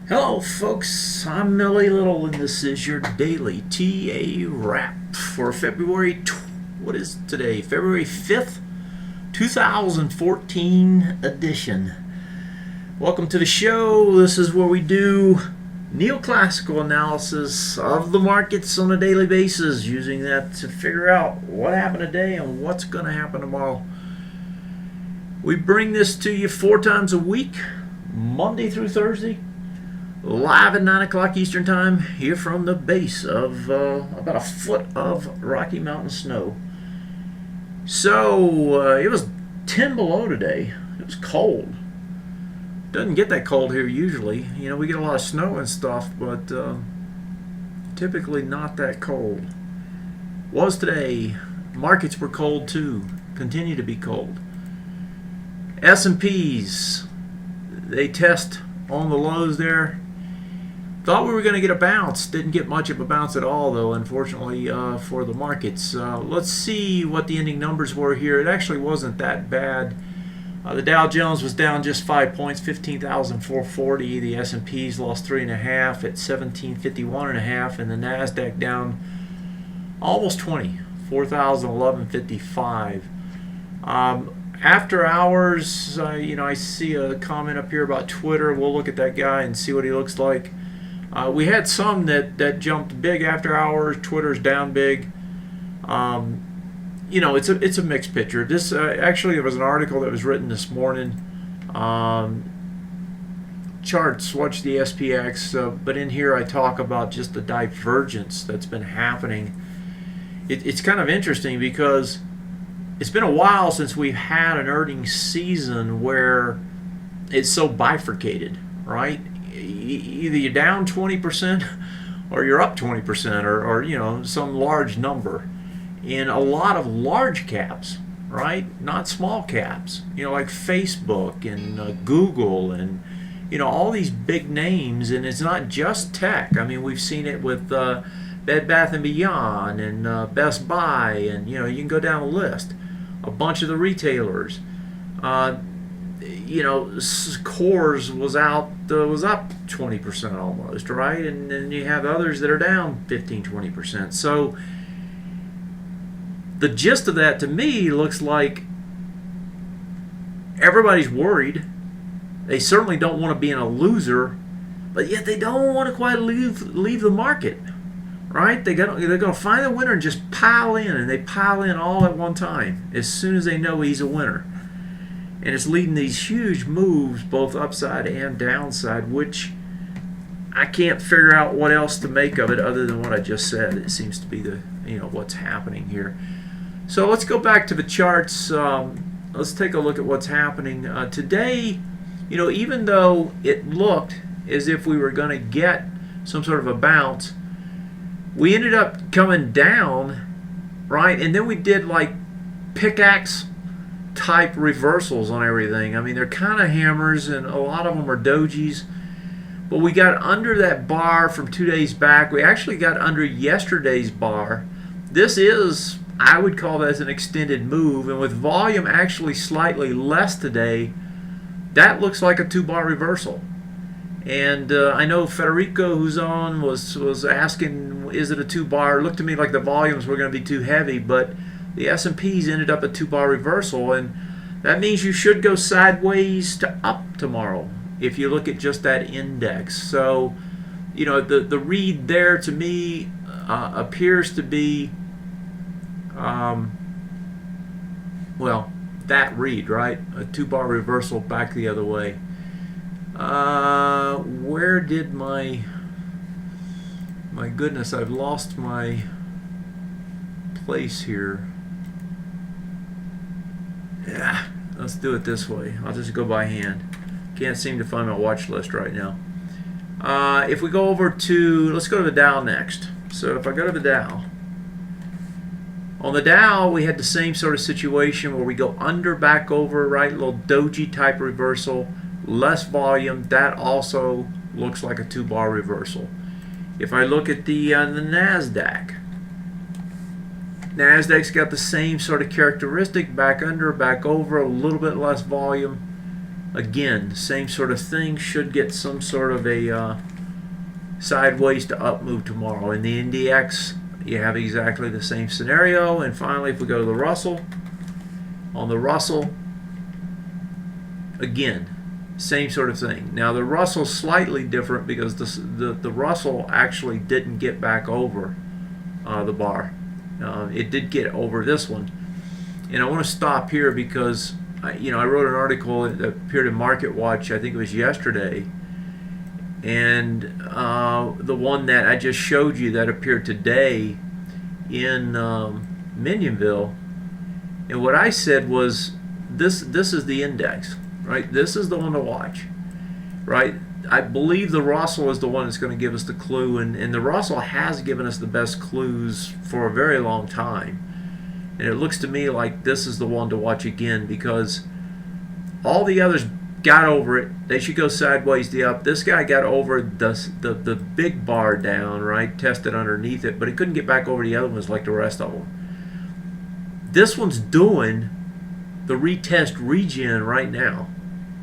Hello folks, I'm Millie Little and this is your daily TA wrap for February, what is today? February 5th, 2014 edition. Welcome to the show. This is where we do neoclassical analysis of the markets on a daily basis, using that to figure out what happened today and what's going to happen tomorrow. We bring this to you 4 times a week, Monday through Thursday, live at 9 o'clock Eastern Time, here from the base of about a foot of Rocky Mountain snow. So it was 10 below today. It was cold. Doesn't get that cold here usually. You know, we get a lot of snow and stuff, but typically not that cold. Was today. Markets were cold too. Continue to be cold. S&Ps, they test on the lows there. Thought we were going to get a bounce. Didn't get much of a bounce at all, though, unfortunately, for the markets. Let's see what the ending numbers were here. It actually wasn't that bad. The Dow Jones was down just 5 points, 15,440. The S&Ps lost 3.5 at 1751.5, and the Nasdaq down almost 20, 4,1155. After hours, I see a comment up here about Twitter. We'll look at that guy and see what he looks like. We had some that jumped big after hours. Twitter's down big. It's a mixed picture. This actually, there was an article that was written this morning. Charts, watch the SPX, but in here I talk about just the divergence that's been happening. It's kind of interesting because it's been a while since we've had an earnings season where it's so bifurcated, right? Either you're down 20% or you're up 20% or some large number. In a lot of large caps, right? Not small caps, like Facebook and Google and all these big names. And it's not just tech. I mean, we've seen it with Bed Bath & Beyond and Best Buy, and you can go down the list. A bunch of the retailers. Coors was up 20% almost, right? And then you have others that are down 15-20%. So the gist of that to me looks like everybody's worried. They certainly don't want to be in a loser, but yet they don't want to quite leave the market, right? They're going to find a winner and just pile in, and they pile in all at one time as soon as they know he's a winner. And it's leading these huge moves, both upside and downside, which I can't figure out what else to make of it other than what I just said. It seems to be what's happening here. So let's go back to the charts. Let's take a look at what's happening today. Even though it looked as if we were going to get some sort of a bounce, we ended up coming down, right? And then we did like pickaxe type reversals on everything. I mean, they're kind of hammers, and a lot of them are dojis. But we got under that bar from 2 days back. We actually got under yesterday's bar. This is, I would call that as an extended move, and with volume actually slightly less today, that looks like a 2-bar reversal. And I know Federico, who's on, was asking, is it a 2-bar? It looked to me like the volumes were going to be too heavy, but the S&Ps ended up a 2-bar reversal, and that means you should go sideways to up tomorrow if you look at just that index. So, you know, the read there to me appears to be, well, that read, right? A 2-bar reversal back the other way. Where did my goodness, I've lost my place here. Yeah, let's do it this way. I'll just go by hand. Can't seem to find my watch list right now. If we go over to, let's go to the Dow next. So if I go to the Dow, on the Dow we had the same sort of situation where we go under, back over, right, little doji type reversal, less volume. That also looks like a 2-bar reversal. If I look at the NASDAQ, NASDAQ's got the same sort of characteristic, back under, back over, a little bit less volume. Again, same sort of thing, should get some sort of a sideways to up move tomorrow. In the NDX, you have exactly the same scenario. And finally, if we go to the Russell, on the Russell, again, same sort of thing. Now the Russell's slightly different because the Russell actually didn't get back over the bar. It did get over this one. And I want to stop here because I wrote an article that appeared in Market Watch, I think it was yesterday, and the one that I just showed you that appeared today in Minionville. And what I said was, this is the index, right? This is the one to watch, right? I believe the Russell is the one that's going to give us the clue, and the Russell has given us the best clues for a very long time. And it looks to me like this is the one to watch again, because all the others got over it. They should go sideways to up. This guy got over the big bar down, right? Tested underneath it, but he couldn't get back over the other ones like the rest of them. This one's doing the retest regen right now,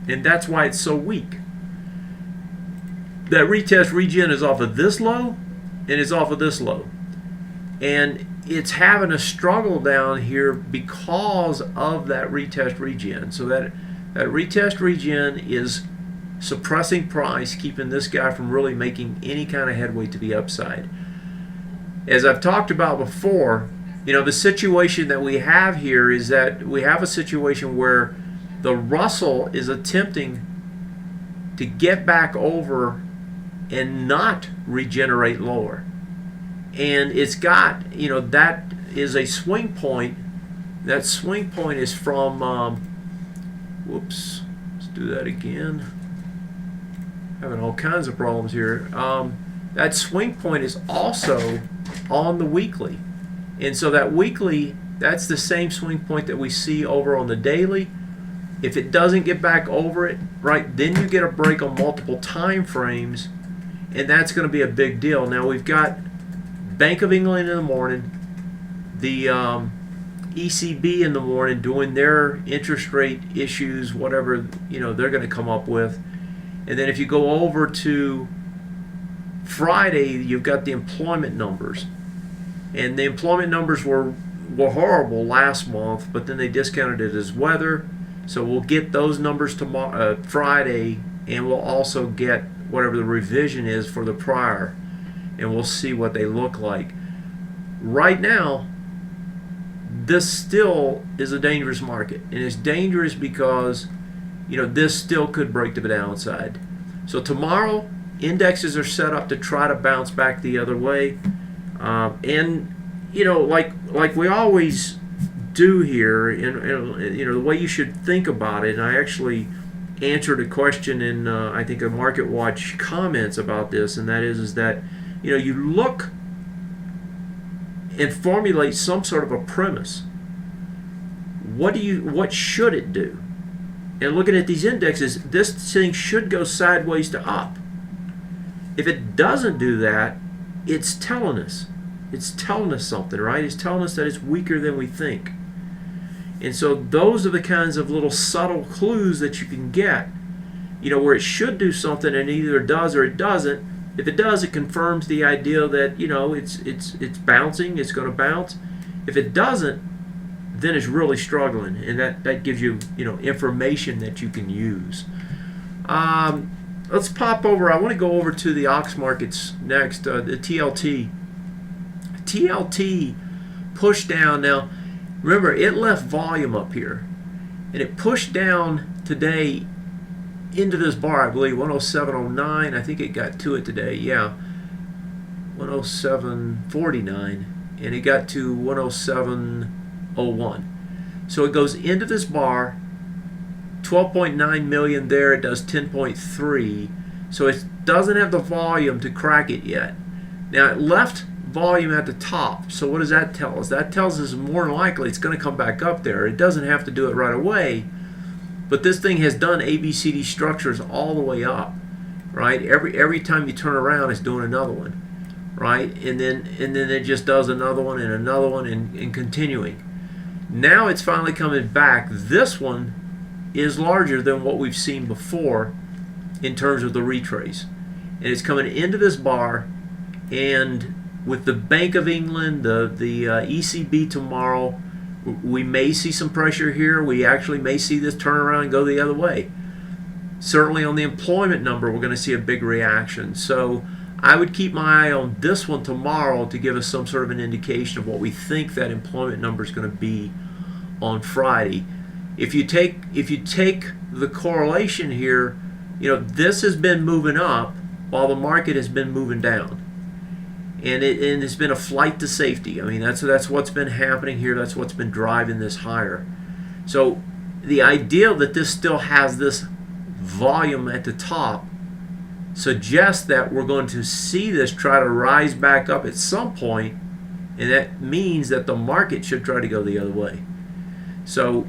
and that's why it's so weak. That retest regen is off of this low and is off of this low, and it's having a struggle down here because of that retest regen. So that retest regen is suppressing price, keeping this guy from really making any kind of headway to the upside. As I've talked about before, the situation that we have here is that we have a situation where the Russell is attempting to get back over and not regenerate lower. And it's got, that is a swing point. That swing point is from, whoops, let's do that again. Having all kinds of problems here. That swing point is also on the weekly. And so that weekly, that's the same swing point that we see over on the daily. If it doesn't get back over it, right, then you get a break on multiple time frames, and that's going to be a big deal. Now we've got Bank of England in the morning, the ECB in the morning doing their interest rate issues, whatever they're going to come up with. And then if you go over to Friday, you've got the employment numbers. And the employment numbers were horrible last month, but then they discounted it as weather. So we'll get those numbers tomorrow, Friday, and we'll also get whatever the revision is for the prior, and we'll see what they look like. Right now, this still is a dangerous market, and it's dangerous because this still could break to the downside. So tomorrow, indexes are set up to try to bounce back the other way, and like we always do here, and the way you should think about it. And I actually answered a question in I think a Market Watch comments about this, and that is that you look and formulate some sort of a premise. what should it do? And looking at these indexes, this thing should go sideways to up. If it doesn't do that, it's telling us. It's telling us something, right? It's telling us that it's weaker than we think. And so those are the kinds of little subtle clues that you can get, where it should do something and either it does or it doesn't. If it does, it confirms the idea that, it's bouncing, it's going to bounce. If it doesn't, then it's really struggling, and that gives you, information that you can use. Let's pop over. I want to go over to the Ox markets next, the TLT. TLT pushed down. Now, remember, it left volume up here, and it pushed down today into this bar, I believe, 107.09. I think it got to it today, yeah, 107.49, and it got to 107.01. So it goes into this bar, 12.9 million there, it does 10.3, so it doesn't have the volume to crack it yet. Now, it left volume at the top, so what does that tell us? That tells us more than likely it's going to come back up there. It doesn't have to do it right away, but this thing has done ABCD structures all the way up, right? Every time you turn around, it's doing another one, right? And then it just does another one and continuing. Now it's finally coming back. This one is larger than what we've seen before in terms of the retrace, and it's coming into this bar, and with the Bank of England, the ECB tomorrow, we may see some pressure here. We actually may see this turn around and go the other way. Certainly on the employment number, we're going to see a big reaction. So I would keep my eye on this one tomorrow to give us some sort of an indication of what we think that employment number is going to be on Friday. If you take the correlation here, this has been moving up while the market has been moving down. And it's been a flight to safety. I mean, that's what's been happening here. That's what's been driving this higher. So the idea that this still has this volume at the top suggests that we're going to see this try to rise back up at some point, and that means that the market should try to go the other way. So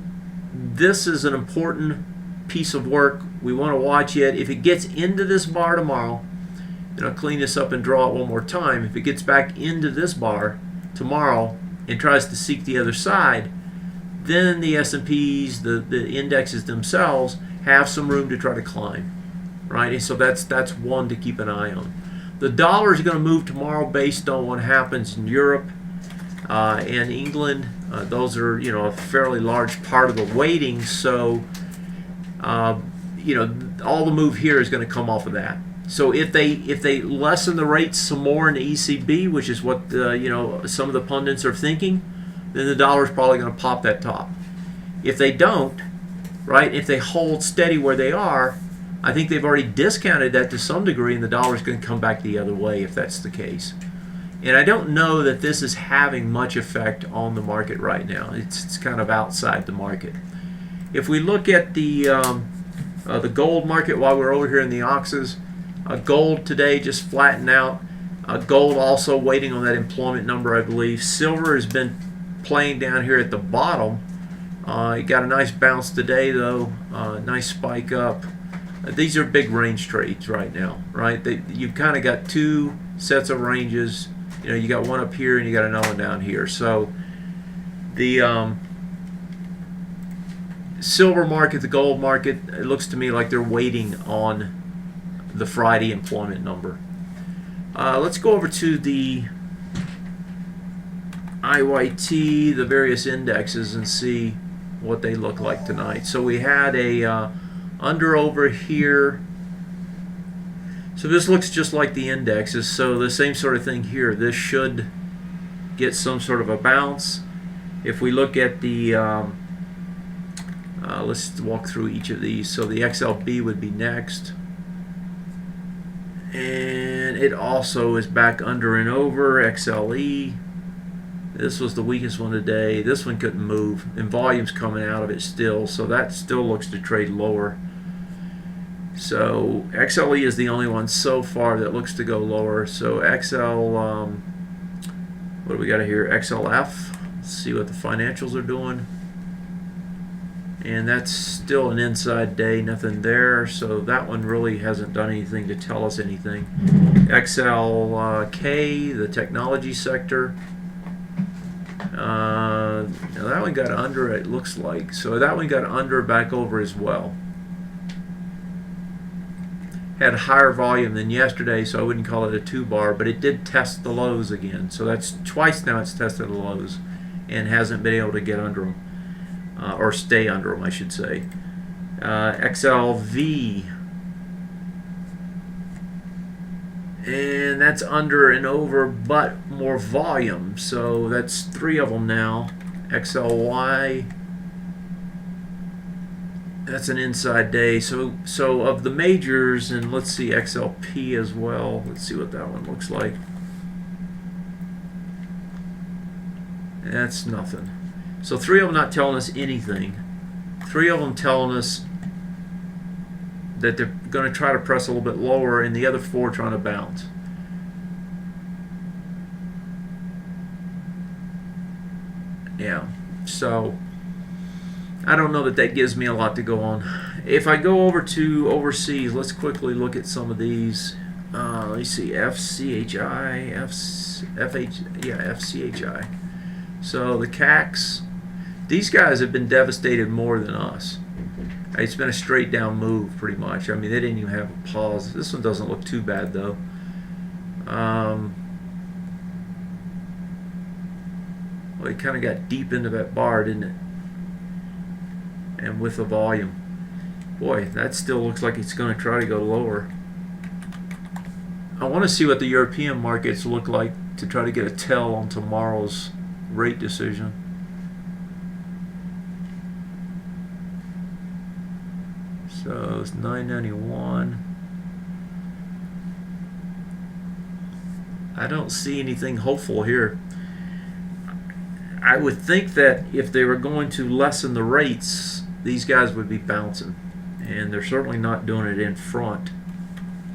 this is an important piece of work. We want to watch it. If it gets into this bar tomorrow, and I'll clean this up and draw it one more time. If it gets back into this bar tomorrow and tries to seek the other side, then the S&Ps, the indexes themselves, have some room to try to climb, right? And so that's one to keep an eye on. The dollar is going to move tomorrow based on what happens in Europe and England. Those are a fairly large part of the weighting. So all the move here is going to come off of that. So if they lessen the rates some more in the ECB, which is what some of the pundits are thinking, then the dollar is probably going to pop that top. If they don't, right? If they hold steady where they are, I think they've already discounted that to some degree, and the dollar is going to come back the other way if that's the case. And I don't know that this is having much effect on the market right now. It's kind of outside the market. If we look at the gold market while we're over here in the Oxes, gold today just flattened out. Gold also waiting on that employment number, I believe. Silver has been playing down here at the bottom. It got a nice bounce today, though. Nice spike up. These are big range trades right now, right? You've kind of got two sets of ranges. You got one up here and you got another one down here. So the silver market, the gold market, it looks to me like they're waiting on the Friday employment number. Let's go over to the IYT, the various indexes, and see what they look like tonight. So we had a under over here. So this looks just like the indexes. So the same sort of thing here. This should get some sort of a bounce. If we look at the let's walk through each of these. So the XLB would be next. And it also is back under and over. XLE, this was the weakest one today. This one couldn't move, and volume's coming out of it still, so that still looks to trade lower. So XLE is the only one so far that looks to go lower. So XL, what do we got here? XLF. Let's see what the financials are doing. and that's still an inside day, nothing there, so that one really hasn't done anything to tell us anything. XLK, the technology sector, now that one got under, it looks like, so that one got under back over as well. Had higher volume than yesterday, so I wouldn't call it a 2-bar, but it did test the lows again, so that's twice now it's tested the lows and hasn't been able to get under them. Or stay under them, I should say. XLV, and that's under and over, but more volume. So that's 3 of them now. XLY, that's an inside day. So of the majors, and let's see XLP as well. Let's see what that one looks like. That's nothing. So 3 of them not telling us anything. 3 of them telling us that they're going to try to press a little bit lower, and the other 4 trying to bounce. Yeah, so I don't know that that gives me a lot to go on. If I go over to overseas, let's quickly look at some of these. Let me see, FCHI, FCHI. So the CACs. These guys have been devastated more than us. It's been a straight down move pretty much. I mean, they didn't even have a pause. This one doesn't look too bad though. Well, it kind of got deep into that bar, didn't it? And with the volume. Boy, that still looks like it's going to try to go lower. I want to see what the European markets look like to try to get a tell on tomorrow's rate decision. So it's 991. I don't see anything hopeful here. I would think that if they were going to lessen the rates, these guys would be bouncing. And they're certainly not doing it in front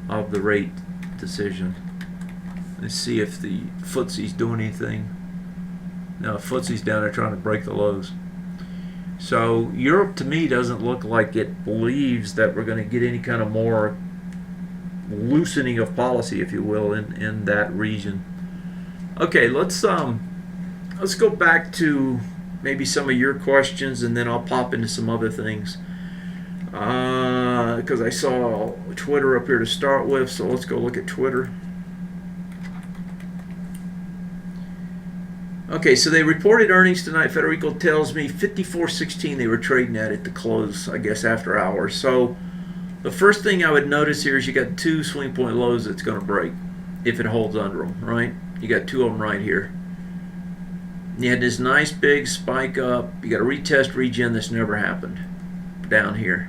of the rate decision. Let's see if the FTSE's doing anything. No, FTSE's down there trying to break the lows. So Europe to me doesn't look like it believes that we're going to get any kind of more loosening of policy, if you will, in that region. Okay, let's go back to maybe some of your questions, and then I'll pop into some other things. Because I saw Twitter up here to start with, so let's go look at Twitter. Okay, so they reported earnings tonight. Federico tells me 54.16 they were trading at the close, I guess, after hours. So the first thing I would notice here is you got 2 swing point lows that's going to break if it holds under them, right? You got 2 of them right here. You had this nice big spike up. You got a retest regen that's never happened down here.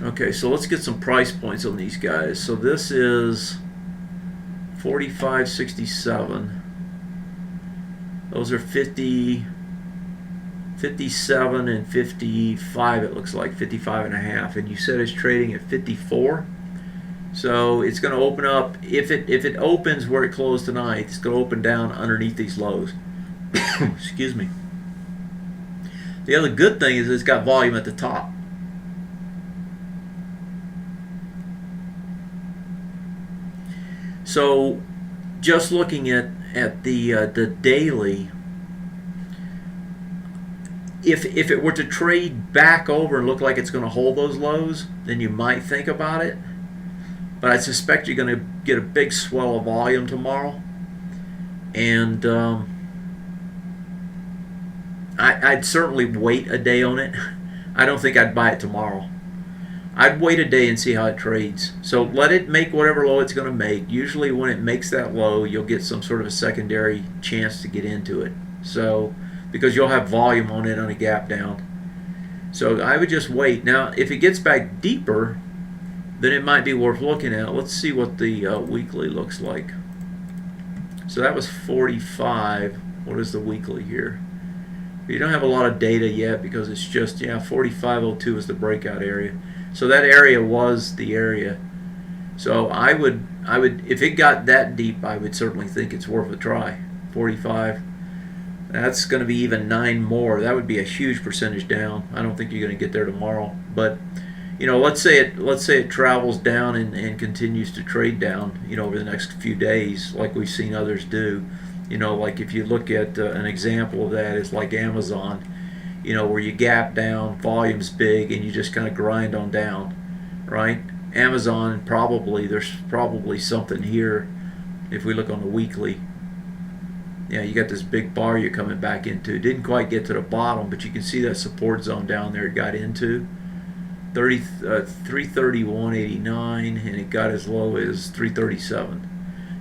Okay, so let's get some price points on these guys. So this is 45.67. Those are 50, 57, and 55, it looks like, 55 and a half. And you said it's trading at 54. So it's going to open up, if it opens where it closed tonight, it's going to open down underneath these lows. Excuse me. The other good thing is it's got volume at the top. So just looking at the daily, if it were to trade back over and look like it's going to hold those lows, then you might think about it. But I suspect you're going to get a big swell of volume tomorrow, and I'd certainly wait a day on it. I don't think I'd buy it tomorrow. I'd wait a day and see how it trades. So let it make whatever low it's going to make. Usually when it makes that low, you'll get some sort of a secondary chance to get into it. So because you'll have volume on it on a gap down. So I would just wait. Now if it gets back deeper, then it might be worth looking at. Let's see what the weekly looks like. So that was 45. What is the weekly here? You don't have a lot of data yet because it's just, 45.02 is the breakout area. So that area was the area. So I would, if it got that deep, I would certainly think it's worth a try. 45. That's going to be even 9 more. That would be a huge percentage down. I don't think you're going to get there tomorrow. But let's say it travels down and continues to trade down, over the next few days, like we've seen others do. Like if you look at an example of that is like Amazon, where you gap down, volume's big, and you just kind of grind on down, right? Amazon there's probably something here. If we look on the weekly, yeah, you got this big bar you're coming back into. Didn't quite get to the bottom, but you can see that support zone down there it got into 331.89, and it got as low as 337.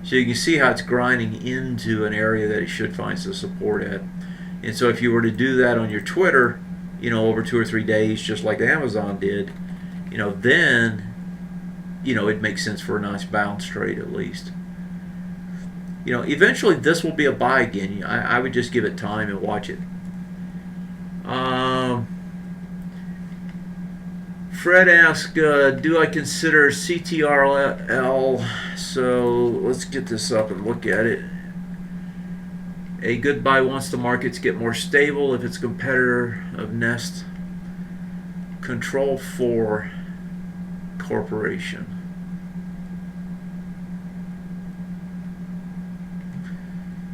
So you can see how it's grinding into an area that it should find some support at. And so if you were to do that on your Twitter, over 2 or 3 days, just like Amazon did, then it makes sense for a nice bounce trade at least. Eventually this will be a buy again. I would just give it time and watch it. Fred asked, do I consider CTRL? So let's get this up and look at it. A good buy once the markets get more stable if it's a competitor of Nest Control 4 Corporation.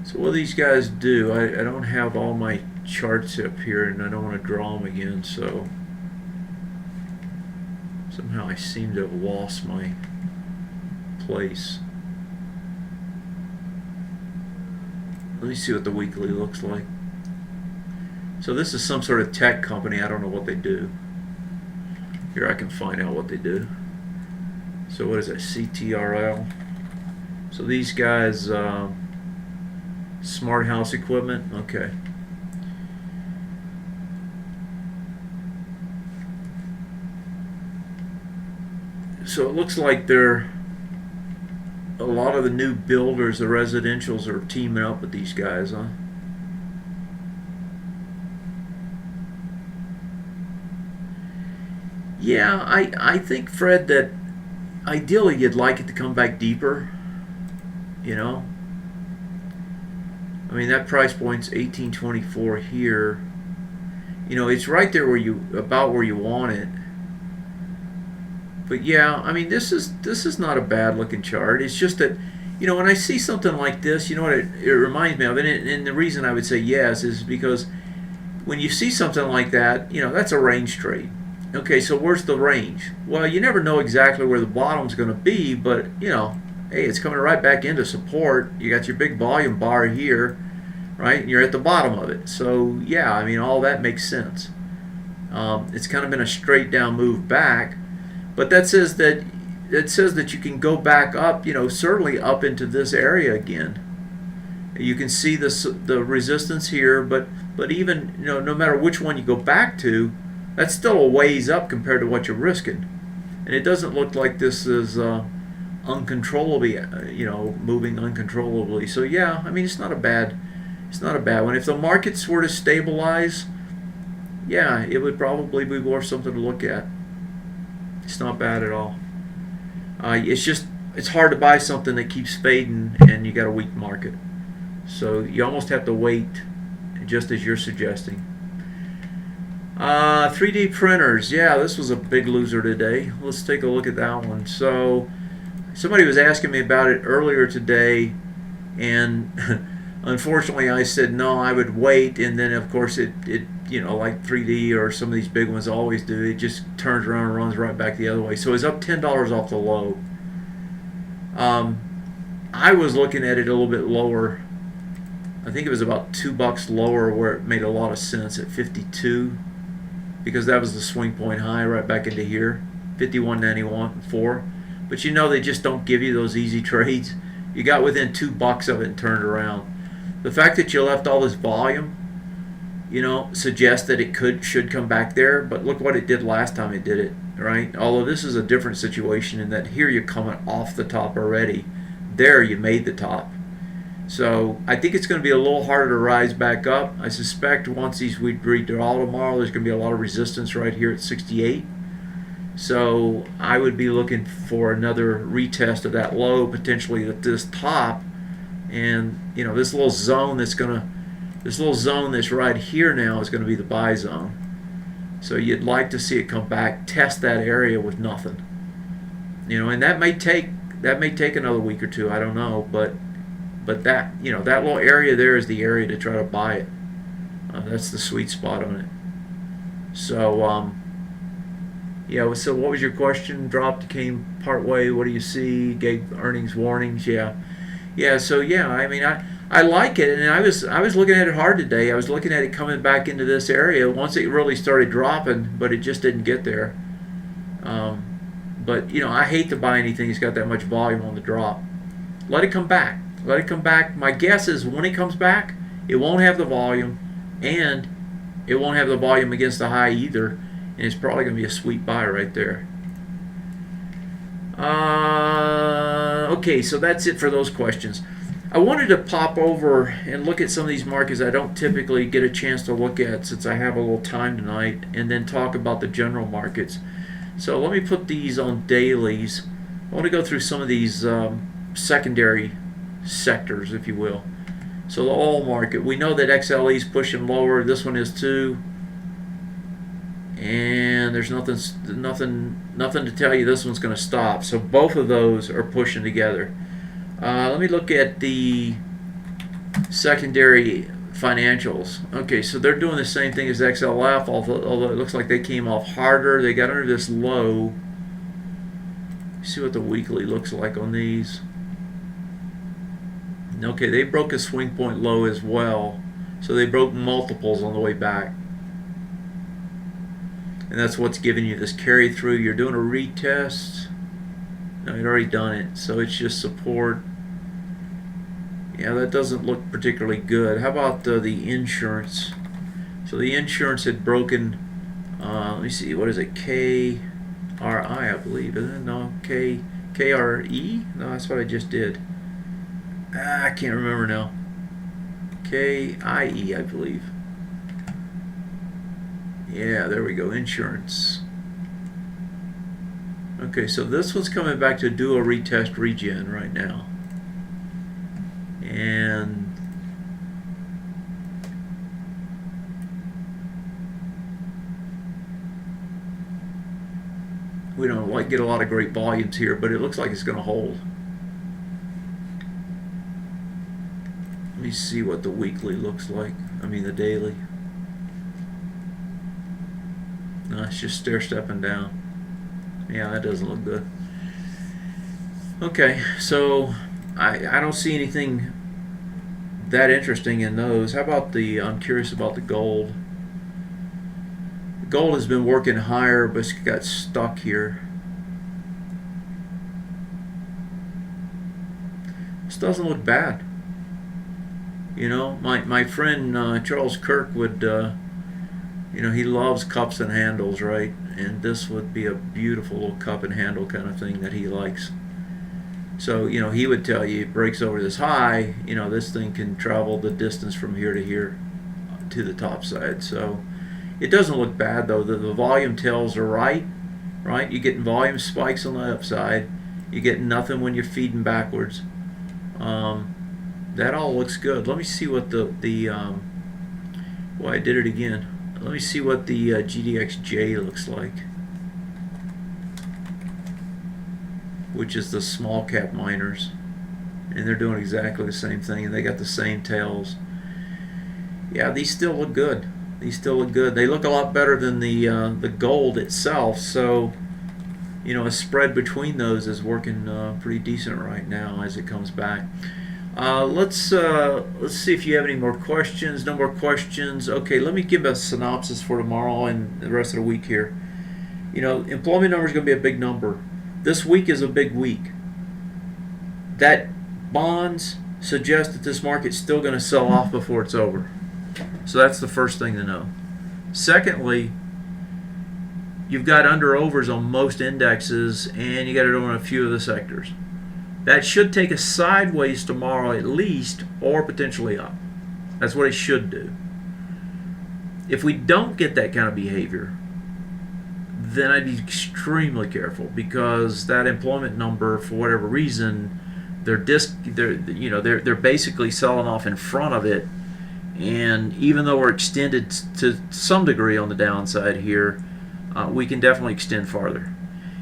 So what do these guys do? I don't have all my charts up here, and I don't want to draw them again, so somehow I seem to have lost my place. Let me see what the weekly looks like. So this is some sort of tech company. I don't know what they do. Here I can find out what they do. So what is that? CTRL. So these guys, smart house equipment. Okay. So it looks like they're a lot of the new builders, the residentials, are teaming up with these guys, huh? Yeah, I think, Fred, that ideally you'd like it to come back deeper. I mean, that price point's 1824 here. It's right there where you want it. But yeah, I mean, this is not a bad looking chart. It's just that, when I see something like this, what it reminds me of, and the reason I would say yes is because when you see something like that, that's a range trade. Okay, so where's the range? Well, you never know exactly where the bottom's going to be, but hey, it's coming right back into support. You got your big volume bar here, right? And you're at the bottom of it. So yeah, I mean, all that makes sense. It's kind of been a straight down move back, but that says that you can go back up, certainly up into this area again. You can see the resistance here, but even no matter which one you go back to, that's still a ways up compared to what you're risking. And it doesn't look like this is uncontrollably, moving uncontrollably. So yeah, I mean, it's not a bad one. If the markets were to stabilize, yeah, it would probably be worth something to look at. It's not bad at all. It's hard to buy something that keeps fading and you got a weak market. So you almost have to wait, just as you're suggesting. 3D printers, yeah, this was a big loser today. Let's take a look at that one. So somebody was asking me about it earlier today, and unfortunately I said no, I would wait, and then of course it like 3D or some of these big ones always do, it just turns around and runs right back the other way. So it's up $10 off the low. I was looking at it a little bit lower. I think it was about $2 lower, where it made a lot of sense at 52, because that was the swing point high right back into here, 51.91.4. But they just don't give you those easy trades. You got within $2 of it and turned around. The fact that you left all this volume, suggests that it should come back there. But look what it did last time it did it, right? Although this is a different situation in that here you're coming off the top already. There you made the top. So I think it's going to be a little harder to rise back up. I suspect once we redraw tomorrow, there's going to be a lot of resistance right here at 68. So I would be looking for another retest of that low, potentially at this top, and this little zone that's going to This little zone that's right here now is going to be the buy zone. So you'd like to see it come back, test that area with nothing. And that may take another week or two. I don't know, but that that little area there is the area to try to buy it. That's the sweet spot on it. So yeah. So what was your question? Dropped, came part way. What do you see? Gave earnings warnings. Yeah. So yeah. I mean, I like it, and I was looking at it hard today. I was looking at it coming back into this area once it really started dropping, but it just didn't get there. But I hate to buy anything that's got that much volume on the drop. Let it come back. Let it come back. My guess is when it comes back, it won't have the volume, and it won't have the volume against the high either, and it's probably going to be a sweet buy right there. Okay, so that's it for those questions. I wanted to pop over and look at some of these markets I don't typically get a chance to look at since I have a little time tonight, and then talk about the general markets. So let me put these on dailies. I want to go through some of these secondary sectors, if you will. So the oil market, we know that XLE is pushing lower. This one is too, and there's nothing to tell you this one's going to stop. So both of those are pushing together. Let me look at the secondary financials. Okay, so they're doing the same thing as XLF, although it looks like they came off harder. They got under this low. See what the weekly looks like on these. Okay, they broke a swing point low as well. So they broke multiples on the way back. And that's what's giving you this carry through. You're doing a retest. No, you'd already done it. So it's just support. Yeah, that doesn't look particularly good. How about the insurance? So the insurance had broken, let me see, what is it? KRI, I believe, isn't it? No, KRE? No, that's what I just did. I can't remember now. KIE, I believe. Yeah, there we go, insurance. Okay, so this one's coming back to do a retest regen right now. And we don't get a lot of great volumes here, but it looks like it's going to hold. Let me see what the weekly looks like. I mean the daily. No, it's just stair-stepping down. Yeah, that doesn't look good. Okay, so I don't see anything that interesting in those. How about I'm curious about the gold. The gold has been working higher, but it's got stuck here. This doesn't look bad. My friend Charles Kirk would, he loves cups and handles, right? And this would be a beautiful little cup and handle kind of thing that he likes. So, he would tell you it breaks over this high, this thing can travel the distance from here to here to the top side. So it doesn't look bad, though. The volume tells are right? You're getting volume spikes on the upside. You're getting nothing when you're feeding backwards. That all looks good. Let me see what I did it again. Let me see what the GDXJ looks like, which is the small cap miners, and they're doing exactly the same thing, and they got the same tails. Yeah, these still look good. They look a lot better than the gold itself. So, a spread between those is working pretty decent right now as it comes back. Let's see if you have any more questions. No more questions. Okay, let me give a synopsis for tomorrow and the rest of the week here. Employment number is going to be a big number. This week is a big week. That bonds suggest that this market's still going to sell off before it's over. So that's the first thing to know. Secondly, you've got under-overs on most indexes, and you got it on a few of the sectors. That should take us sideways tomorrow at least, or potentially up. That's what it should do. If we don't get that kind of behavior, then I'd be extremely careful, because that employment number, for whatever reason, they're basically selling off in front of it, And even though we're extended to some degree on the downside here, we can definitely extend farther.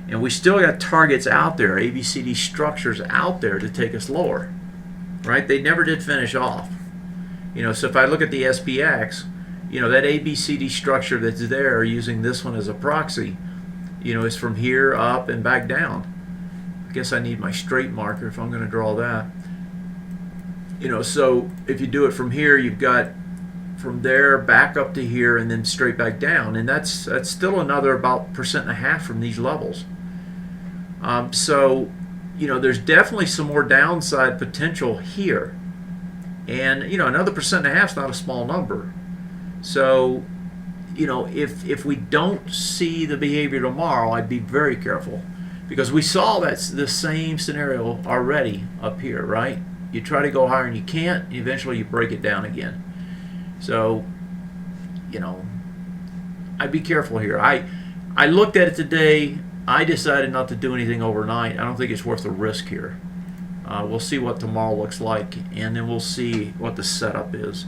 And we still got targets out there, ABCD structures out there to take us lower, right? They never did finish off. So if I look at the SPX, that ABCD structure that's there, using this one as a proxy, is from here up and back down. I guess I need my straight marker if I'm going to draw that. So if you do it from here, you've got from there back up to here and then straight back down, and that's still another about 1.5% from these levels. So there's definitely some more downside potential here, and another 1.5% is not a small number. So if we don't see the behavior tomorrow, I'd be very careful, because we saw that's the same scenario already up here, right? You try to go higher and you can't, and eventually you break it down again. So, I'd be careful here. I looked at it today. I decided not to do anything overnight. I don't think it's worth the risk here. We'll see what tomorrow looks like, and then we'll see what the setup is.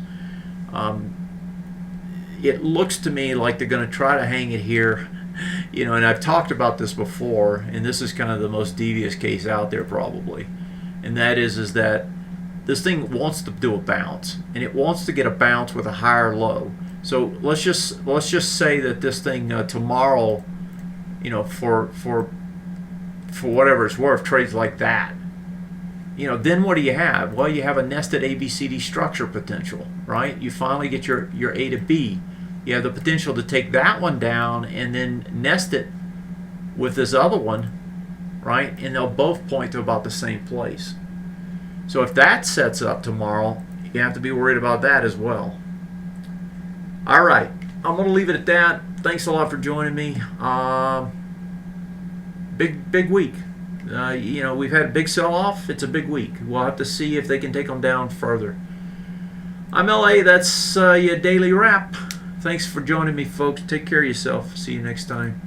It looks to me like they're going to try to hang it here. And I've talked about this before, and this is kind of the most devious case out there probably. And that is that this thing wants to do a bounce, and it wants to get a bounce with a higher low. So let's just say that this thing tomorrow, for whatever it's worth, trades like that. Then what do you have? Well, you have a nested ABCD structure potential, right? You finally get your A to B. You have the potential to take that one down and then nest it with this other one, right? And they'll both point to about the same place. So if that sets up tomorrow, you have to be worried about that as well. All right, I'm going to leave it at that. Thanks a lot for joining me. Big week. We've had a big sell-off. It's a big week. We'll have to see if they can take them down further. I'm LA. That's your daily wrap. Thanks for joining me, folks. Take care of yourself. See you next time.